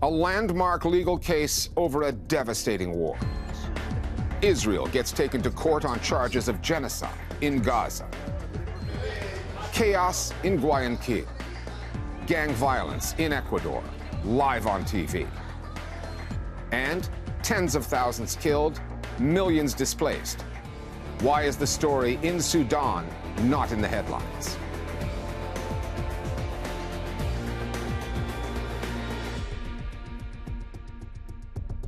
A landmark legal case over a devastating war. Israel gets taken to court on charges of genocide in Gaza. Chaos in Guayaquil. Gang violence in Ecuador, live on TV. And tens of thousands killed, millions displaced. Why is the story in Sudan not in the headlines?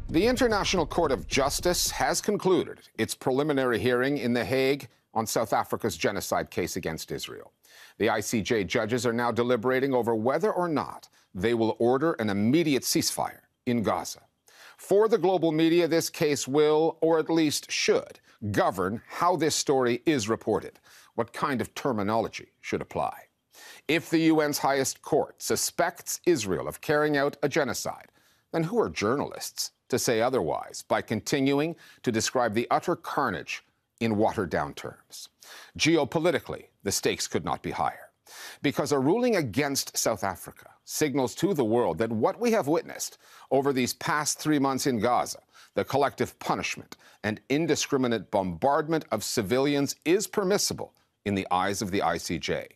The International Court of Justice has concluded its preliminary hearing in The Hague on South Africa's genocide case against Israel. The ICJ judges are now deliberating over whether or not they will order an immediate ceasefire in Gaza. For the global media, this case will, or at least should, govern how this story is reported, what kind of terminology should apply. If the UN's highest court suspects Israel of carrying out a genocide, then who are journalists to say otherwise by continuing to describe the utter carnage in watered-down terms? Geopolitically, the stakes could not be higher, because a ruling against South Africa signals to the world that what we have witnessed over these past 3 months in Gaza, the collective punishment and indiscriminate bombardment of civilians, is permissible in the eyes of the ICJ.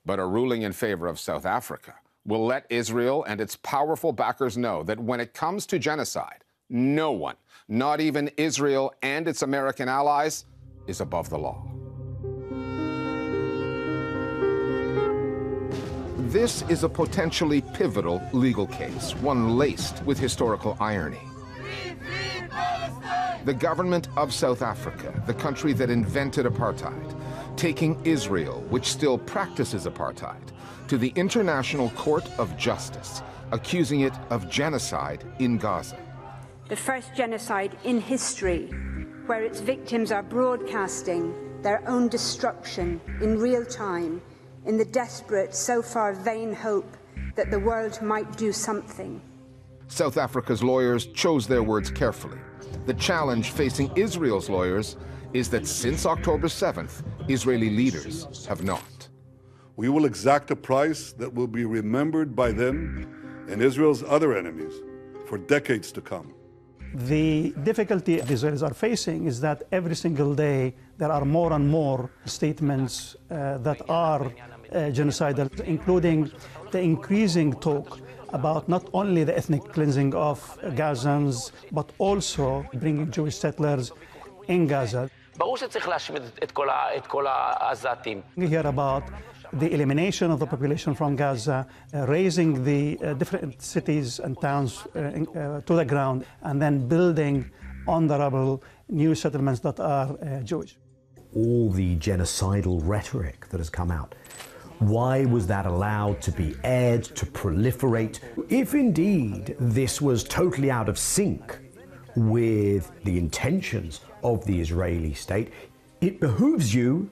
But a ruling in favor of South Africa will let Israel and its powerful backers know that when it comes to genocide, no one, not even Israel and its American allies, is above the law. This is a potentially pivotal legal case, one laced with historical irony. The government of South Africa, the country that invented apartheid, taking Israel, which still practices apartheid, to the International Court of Justice, accusing it of genocide in Gaza. The first genocide in history, where its victims are broadcasting their own destruction in real time, in the desperate, so far vain hope that the world might do something. South Africa's lawyers chose their words carefully. The challenge facing Israel's lawyers is that since October 7th, Israeli leaders have not. We will exact a price that will be remembered by them and Israel's other enemies for decades to come. The difficulty the Israelis are facing is that every single day there are more and more statements that are genocidal, including the increasing talk about not only the ethnic cleansing of Gazans, but also bringing Jewish settlers in Gaza. We hear about the elimination of the population from Gaza, razing the different cities and towns to the ground, and then building on the rubble new settlements that are Jewish. All the genocidal rhetoric that has come out, why was that allowed to be aired, to proliferate? If indeed this was totally out of sync with the intentions of the Israeli state, it behooves you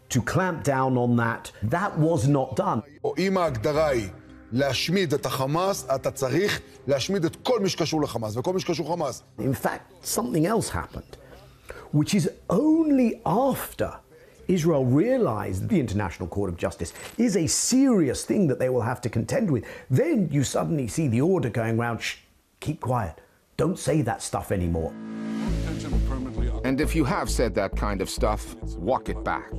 to clamp down on that. That was not done. אם ההגדרה היא להשמיד את החמאס, אתה צריך להשמיד את כל מי שקשור לחמאס, וכל מי שקשור לחמאס. In fact, something else happened, which is only after Israel realized the International Court of Justice is a serious thing that they will have to contend with. Then you suddenly see the order going around, shh, keep quiet, don't say that stuff anymore. And if you have said that kind of stuff, walk it back.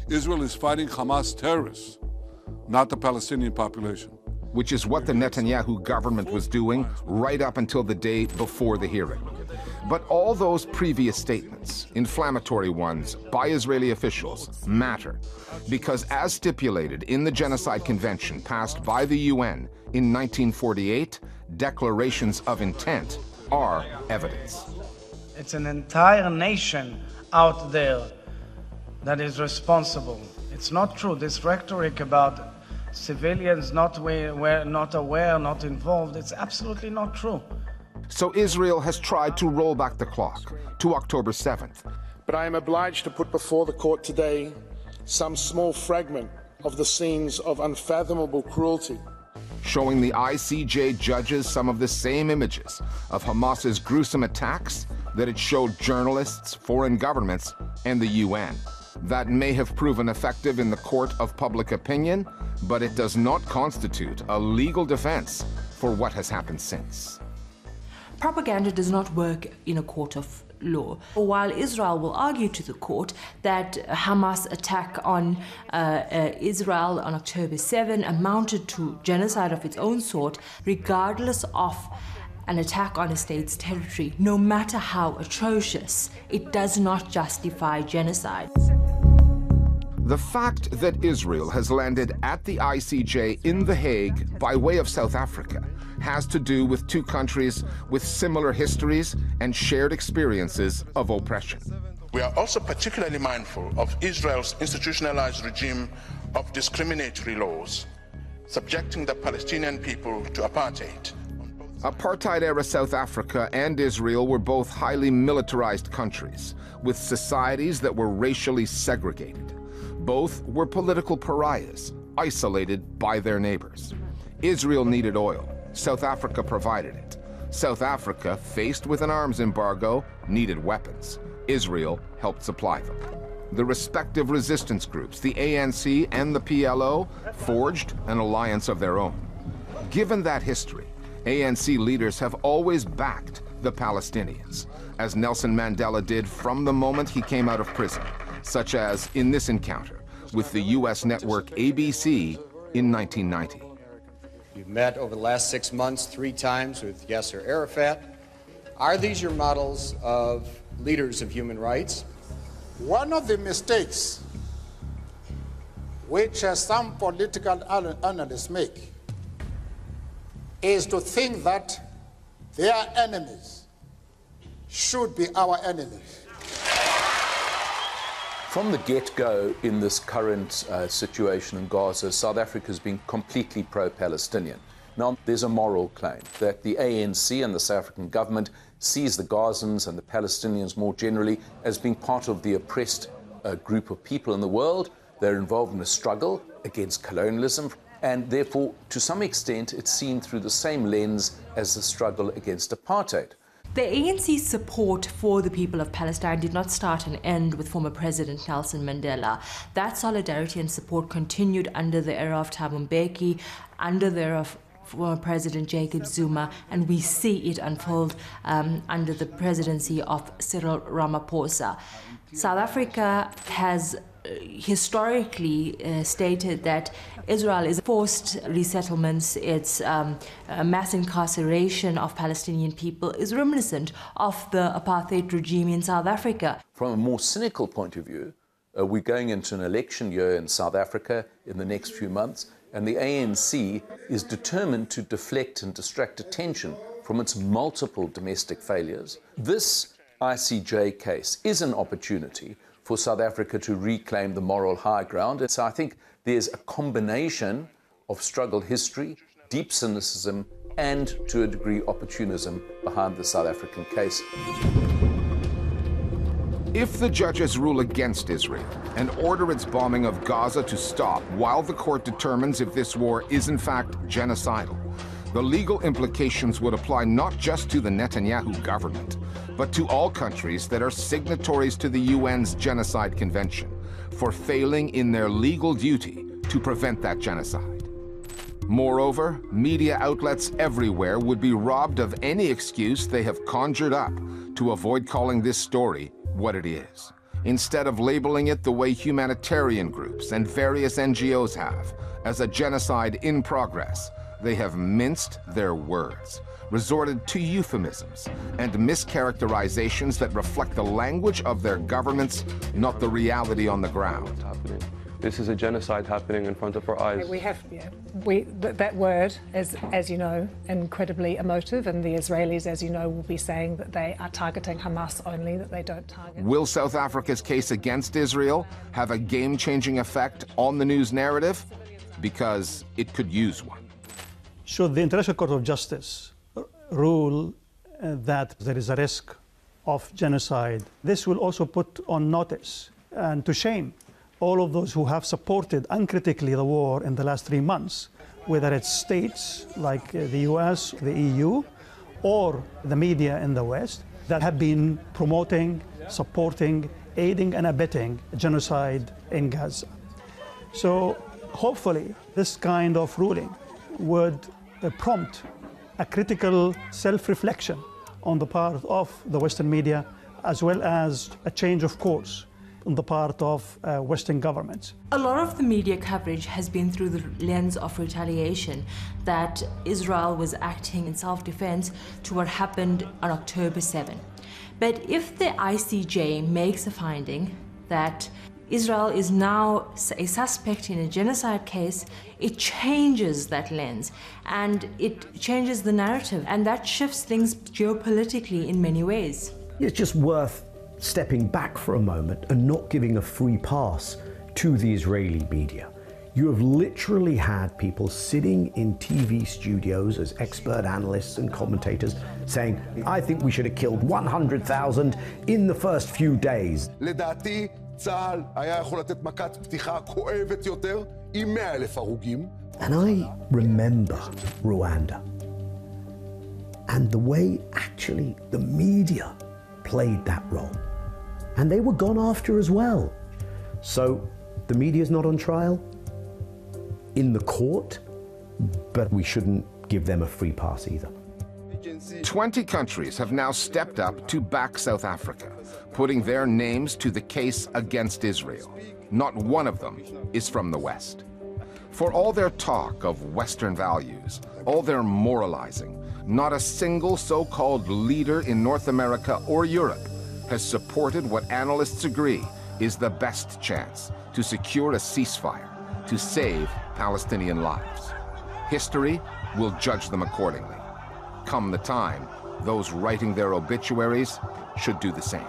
Israel is fighting Hamas terrorists, not the Palestinian population. Which is what the Netanyahu government was doing right up until the day before the hearing. But all those previous statements, inflammatory ones by Israeli officials, matter, because as stipulated in the Genocide Convention passed by the UN in 1948, declarations of intent are evidence. It's an entire nation out there that is responsible. It's not true. This rhetoric about civilians not aware, not involved, it's absolutely not true. So Israel has tried to roll back the clock to October 7th. But I am obliged to put before the court today some small fragment of the scenes of unfathomable cruelty, showing the ICJ judges some of the same images of Hamas's gruesome attacks that it showed journalists, foreign governments, and the UN. That may have proven effective in the court of public opinion, but it does not constitute a legal defense for what has happened since. Propaganda does not work in a court of law. While Israel will argue to the court that Hamas' attack on Israel on October 7 amounted to genocide of its own sort, regardless of an attack on a state's territory, no matter how atrocious, it does not justify genocide. The fact that Israel has landed at the ICJ in The Hague by way of South Africa has to do with two countries with similar histories and shared experiences of oppression. We are also particularly mindful of Israel's institutionalized regime of discriminatory laws, subjecting the Palestinian people to apartheid. Apartheid-era South Africa and Israel were both highly militarized countries, with societies that were racially segregated. Both were political pariahs, isolated by their neighbors. Israel needed oil. South Africa provided it. South Africa, faced with an arms embargo, needed weapons. Israel helped supply them. The respective resistance groups, the ANC and the PLO, forged an alliance of their own. Given that history, ANC leaders have always backed the Palestinians, as Nelson Mandela did from the moment he came out of prison, such as in this encounter with the US network ABC in 1990. You've met over the last 6 months 3 times with Yasser Arafat. Are these your models of leaders of human rights? One of the mistakes which some political analysts make is to think that their enemies should be our enemies. From the get-go in this current situation in Gaza, South Africa has been completely pro-Palestinian. Now, there's a moral claim that the ANC and the South African government sees the Gazans and the Palestinians more generally as being part of the oppressed group of people in the world. They're involved in a struggle against colonialism, and therefore, to some extent, it's seen through the same lens as the struggle against apartheid. The ANC's support for the people of Palestine did not start and end with former President Nelson Mandela. That solidarity and support continued under the era of Thabo Mbeki, under the era of former President Jacob Zuma, and we see it unfold under the presidency of Cyril Ramaphosa. South Africa has historically stated that Israel is forced resettlements, its mass incarceration of Palestinian people is reminiscent of the apartheid regime in South Africa. From a more cynical point of view, we're going into an election year in South Africa in the next few months, and the ANC is determined to deflect and distract attention from its multiple domestic failures. This ICJ case is an opportunity for South Africa to reclaim the moral high ground. And so I think there's a combination of struggle history, deep cynicism, and, to a degree, opportunism behind the South African case. If the judges rule against Israel and order its bombing of Gaza to stop while the court determines if this war is in fact genocidal, the legal implications would apply not just to the Netanyahu government, but to all countries that are signatories to the UN's Genocide Convention for failing in their legal duty to prevent that genocide. Moreover, media outlets everywhere would be robbed of any excuse they have conjured up to avoid calling this story what it is, instead of labeling it the way humanitarian groups and various NGOs have, as a genocide in progress. They have minced their words, resorted to euphemisms and mischaracterizations that reflect the language of their governments, not the reality on the ground. This is a genocide happening in front of our eyes. That word is, as you know, incredibly emotive, and the Israelis, as you know, will be saying that they are targeting Hamas only, that they don't target. Will South Africa's case against Israel have a game-changing effect on the news narrative? Because it could use one. Should the International Court of Justice rule that there is a risk of genocide, this will also put on notice and to shame all of those who have supported uncritically the war in the last 3 months, whether it's states like the US, the EU, or the media in the West that have been promoting, supporting, aiding and abetting genocide in Gaza. So hopefully this kind of ruling would prompt a critical self-reflection on the part of the Western media, as well as a change of course on the part of Western governments. A lot of the media coverage has been through the lens of retaliation, that Israel was acting in self-defense to what happened on October 7. But if the ICJ makes a finding that Israel is now a suspect in a genocide case, it changes that lens and it changes the narrative, and that shifts things geopolitically in many ways. It's just worth stepping back for a moment and not giving a free pass to the Israeli media. You have literally had people sitting in TV studios as expert analysts and commentators saying, I think we should have killed 100,000 in the first few days. לדעתי, צה"ל היה יכול לתת מכת פתיחה כואבת יותר עם 100,000 הרוגים. And I remember Rwanda and the way actually the media played that role. And they were gone after as well. So the media's not on trial in the court, but we shouldn't give them a free pass either. 20 countries have now stepped up to back South Africa, putting their names to the case against Israel. Not one of them is from the West. For all their talk of Western values, all their moralizing, not a single so-called leader in North America or Europe has supported what analysts agree is the best chance to secure a ceasefire, to save Palestinian lives. History will judge them accordingly. Come the time, those writing their obituaries should do the same.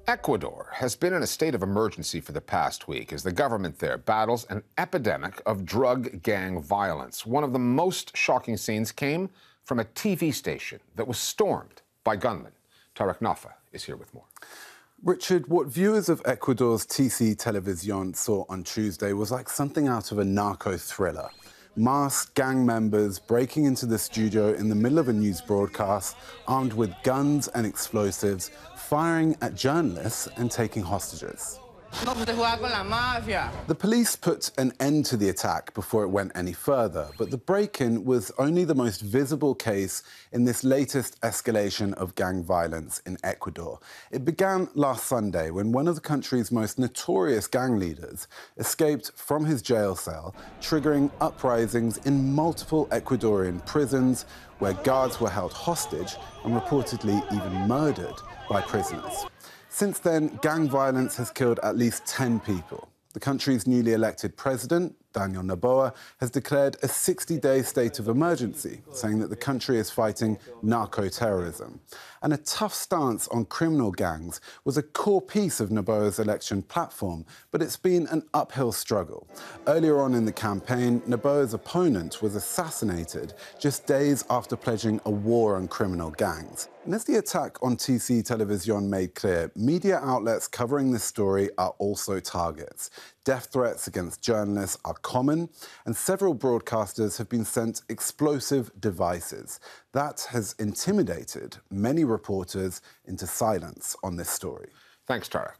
Ecuador has been in a state of emergency for the past week as the government there battles an epidemic of drug gang violence. One of the most shocking scenes came from a TV station that was stormed by gunmen. Tariq Nafi is here with more. Richard, what viewers of Ecuador's TC Television saw on Tuesday was like something out of a narco thriller. Masked gang members breaking into the studio in the middle of a news broadcast, armed with guns and explosives, firing at journalists and taking hostages. The police put an end to the attack before it went any further, but the break-in was only the most visible case in this latest escalation of gang violence in Ecuador. It began last Sunday when one of the country's most notorious gang leaders escaped from his jail cell, triggering uprisings in multiple Ecuadorian prisons where guards were held hostage and reportedly even murdered by prisoners. Since then, gang violence has killed at least 10 people. The country's newly elected president, Daniel Noboa, has declared a 60-day state of emergency, saying that the country is fighting narco-terrorism. And a tough stance on criminal gangs was a core piece of Noboa's election platform, but it's been an uphill struggle. Earlier on in the campaign, Noboa's opponent was assassinated just days after pledging a war on criminal gangs. And as the attack on TC Television made clear, media outlets covering this story are also targets. Death threats against journalists are common, and several broadcasters have been sent explosive devices. That has intimidated many reporters into silence on this story. Thanks, Tariq.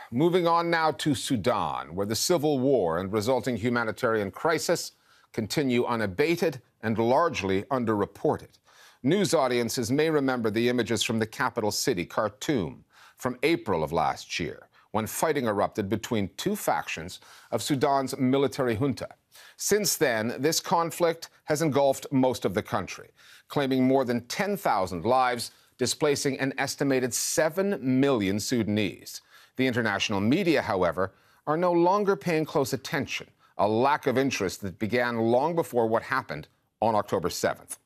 Moving on now to Sudan, where the civil war and resulting humanitarian crisis continue unabated and largely underreported. News audiences may remember the images from the capital city, Khartoum, from April of last year, when fighting erupted between two factions of Sudan's military junta. Since then, this conflict has engulfed most of the country, claiming more than 10,000 lives, displacing an estimated 7 million Sudanese. The international media, however, are no longer paying close attention, a lack of interest that began long before what happened on October 7th.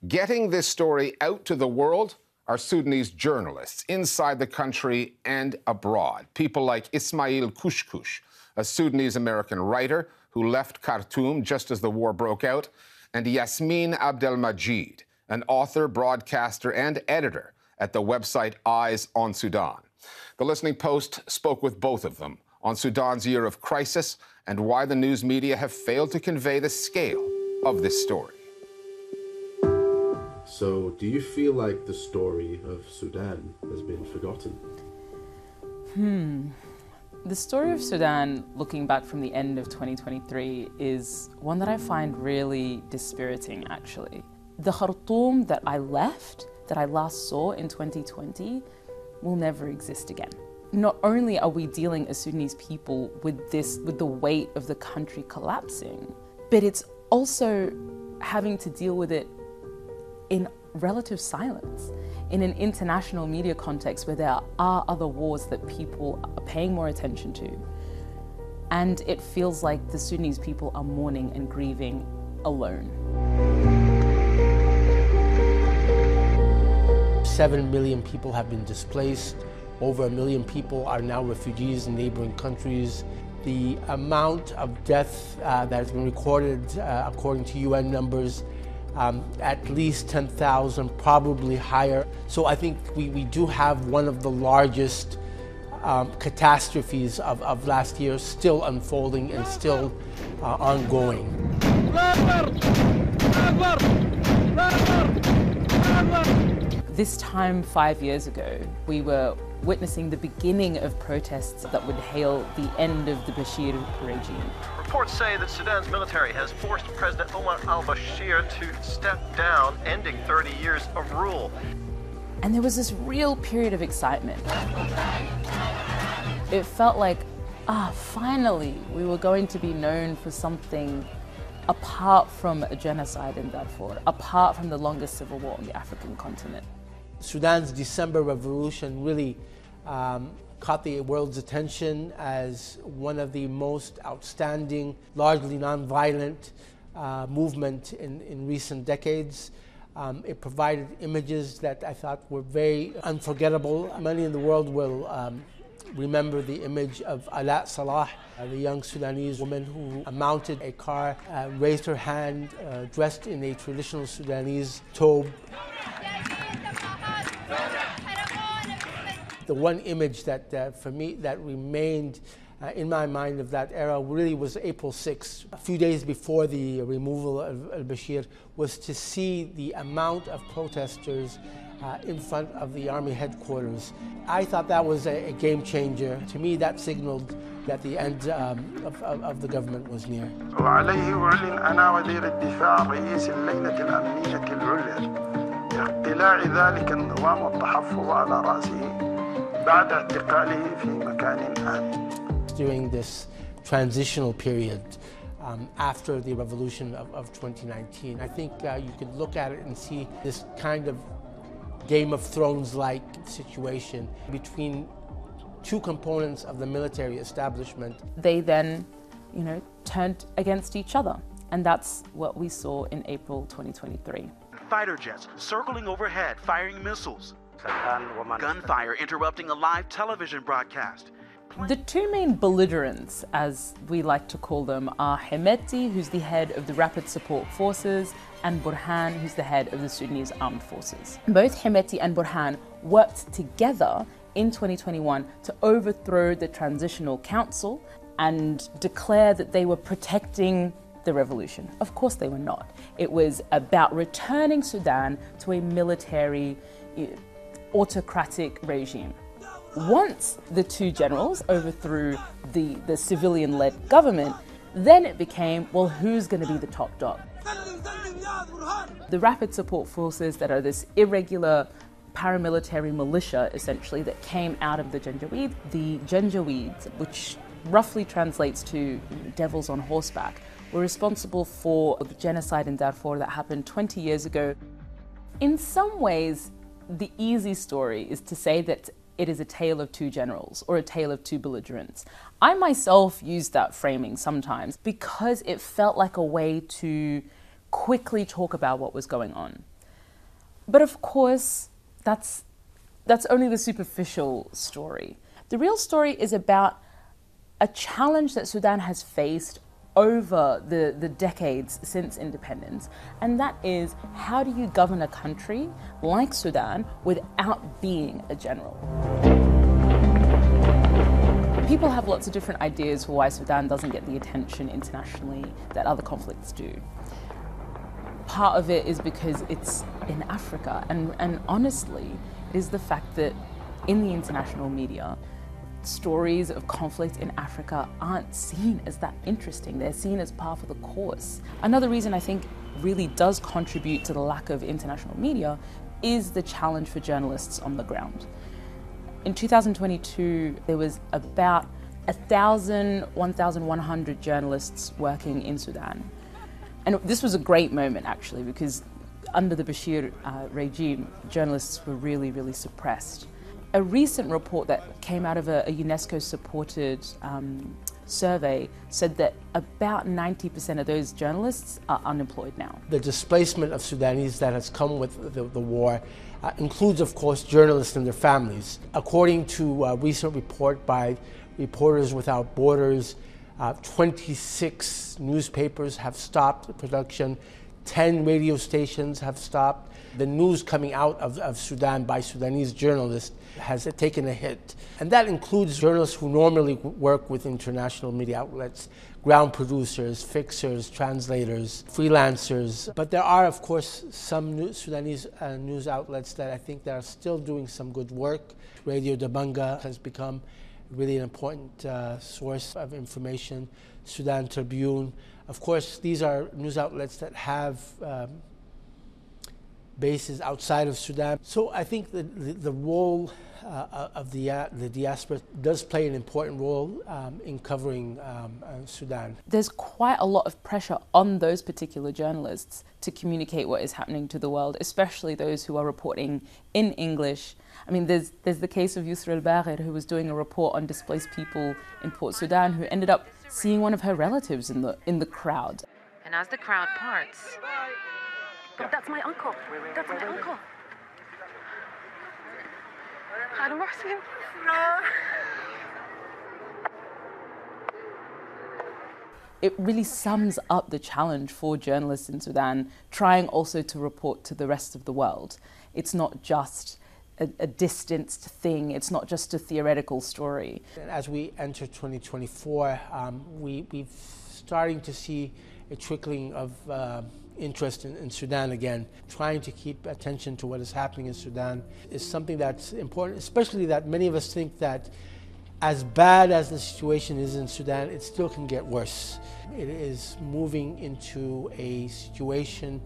Getting this story out to the world are Sudanese journalists inside the country and abroad. People like Ismail Kushkush, a Sudanese-American writer who left Khartoum just as the war broke out, and Yasmin Abdelmajid, an author, broadcaster, and editor at the website Eyes on Sudan. The Listening Post spoke with both of them on Sudan's year of crisis and why the news media have failed to convey the scale of this story. So, do you feel like the story of Sudan has been forgotten? The story of Sudan, looking back from the end of 2023, is one that I find really dispiriting, actually. The Khartoum that I left, that I last saw in 2020, will never exist again. Not only are we dealing as Sudanese people with the weight of the country collapsing, but it's also having to deal with it in relative silence, in an international media context where there are other wars that people are paying more attention to. And it feels like the Sudanese people are mourning and grieving alone. 7 million people have been displaced. Over 1 million people are now refugees in neighboring countries. The amount of death that has been recorded, according to UN numbers, at least 10,000, probably higher. So I think we do have one of the largest catastrophes of last year still unfolding and still ongoing. This time 5 years ago, we were witnessing the beginning of protests that would hail the end of the Bashir regime. Reports say that Sudan's military has forced President Omar al-Bashir to step down, ending 30 years of rule. And there was this real period of excitement. It felt like, finally, we were going to be known for something apart from a genocide in Darfur, apart from the longest civil war on the African continent. Sudan's December revolution really caught the world's attention as one of the most outstanding, largely non-violent movement in recent decades. It provided images that I thought were very unforgettable. Many in the world will remember the image of Ala Salah, the young Sudanese woman who mounted a car, raised her hand, dressed in a traditional Sudanese tobe. The one image that, for me, that remained in my mind of that era really was April 6th, a few days before the removal of al-Bashir, was to see the amount of protesters in front of the army headquarters. I thought that was a game changer. To me, that signaled that the end of the government was near. وعليه أعلن أنا وزير الدفاع رئيس اللجنة الأمنية العليا اقتلاع ذلك النظام والتحفظ على رأسه بعد اعتقاله في مكان آمن. During this transitional period after the revolution of 2019, I think you could look at it and see this kind of Game of Thrones-like situation between two components of the military establishment. They then, turned against each other. And that's what we saw in April 2023. Fighter jets circling overhead, firing missiles. Gunfire interrupting a live television broadcast. The two main belligerents, as we like to call them, are Hemeti, who's the head of the Rapid Support Forces, and Burhan, who's the head of the Sudanese Armed Forces. Both Hemeti and Burhan worked together in 2021 to overthrow the Transitional Council and declare that they were protecting the revolution. Of course they were not. It was about returning Sudan to a military, autocratic regime. Once the two generals overthrew the civilian-led government, then it became, well, who's going to be the top dog? The Rapid Support Forces, that are this irregular paramilitary militia, essentially, that came out of the Janjaweed, which roughly translates to devils on horseback, were responsible for the genocide in Darfur that happened 20 years ago. In some ways, the easy story is to say that it is a tale of two generals or a tale of two belligerents. I myself use that framing sometimes because it felt like a way to quickly talk about what was going on. But of course, that's only the superficial story. The real story is about a challenge that Sudan has faced over the decades since independence, and that is, how do you govern a country like Sudan without being a general? People have lots of different ideas for why Sudan doesn't get the attention internationally that other conflicts do. Part of it is because it's in Africa, and honestly, it is the fact that in the international media, stories of conflict in Africa aren't seen as that interesting. They're seen as par for the course. Another reason I think really does contribute to the lack of international media is the challenge for journalists on the ground. In 2022, there was about 1,100 journalists working in Sudan. And this was a great moment, actually, because under the Bashir regime, journalists were really, really suppressed. A recent report that came out of a UNESCO-supported survey said that about 90% of those journalists are unemployed now. The displacement of Sudanese that has come with the war includes, of course, journalists and their families. According to a recent report by Reporters Without Borders, 26 newspapers have stopped production, 10 radio stations have stopped. The news coming out of Sudan by Sudanese journalists has taken a hit. And that includes journalists who normally work with international media outlets, ground producers, fixers, translators, freelancers. But there are, of course, some Sudanese news outlets that I think that are still doing some good work. Radio Dabanga has become really an important source of information. Sudan Tribune. Of course, these are news outlets that have bases outside of Sudan. So I think the role of the diaspora does play an important role in covering Sudan. There's quite a lot of pressure on those particular journalists to communicate what is happening to the world, especially those who are reporting in English. I mean, there's the case of Yusra al-Bagher, who was doing a report on displaced people in Port Sudan, who ended up seeing one of her relatives in the crowd. And as the crowd parts, but that's my uncle. That's my uncle. Adam Martin. No. It really sums up the challenge for journalists in Sudan, trying also to report to the rest of the world. It's not just a distanced thing. It's not just a theoretical story. As we enter 2024, we've starting to see a trickling of interest in Sudan again. Trying to keep attention to what is happening in Sudan is something that's important, especially that many of us think that as bad as the situation is in Sudan, it still can get worse. It is moving into a situation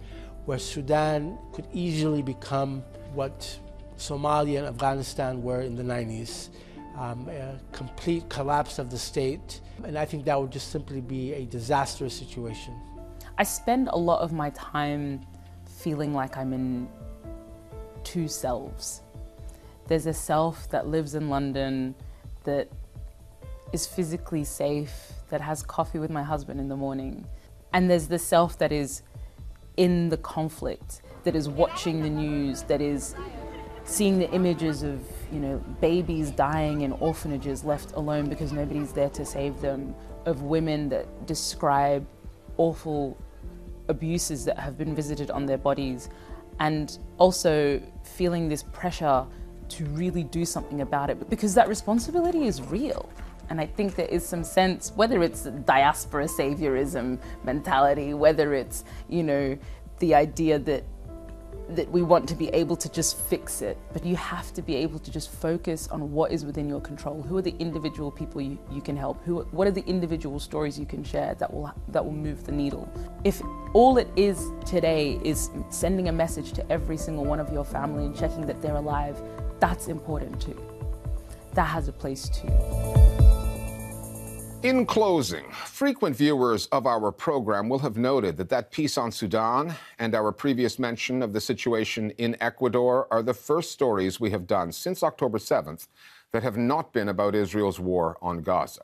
where Sudan could easily become what Somalia and Afghanistan were in the 90s, a complete collapse of the state. And I think that would just simply be a disastrous situation. I spend a lot of my time feeling like I'm in two selves. There's a self that lives in London, that is physically safe, that has coffee with my husband in the morning. And there's the self that is in the conflict, that is watching the news, that is seeing the images of, babies dying in orphanages left alone because nobody's there to save them, of women that describe awful abuses that have been visited on their bodies, and also feeling this pressure to really do something about it, because that responsibility is real. And I think there is some sense, whether it's diaspora saviorism mentality, whether it's, the idea that we want to be able to just fix it, but you have to be able to just focus on what is within your control. Who are the individual people you can help? What are the individual stories you can share that will move the needle? If all it is today is sending a message to every single one of your family and checking that they're alive, that's important too. That has a place too. In closing, frequent viewers of our program will have noted that piece on Sudan and our previous mention of the situation in Ecuador are the first stories we have done since October 7th that have not been about Israel's war on Gaza.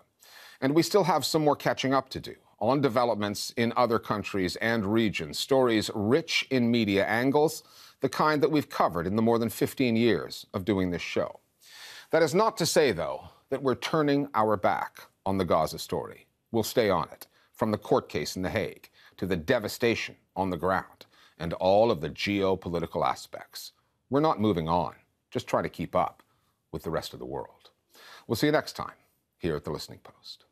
And we still have some more catching up to do on developments in other countries and regions, stories rich in media angles, the kind that we've covered in the more than 15 years of doing this show. That is not to say, though, that we're turning our back on the Gaza story. We'll stay on it, from the court case in The Hague to the devastation on the ground and all of the geopolitical aspects. We're not moving on, just trying to keep up with the rest of the world. We'll see you next time here at The Listening Post.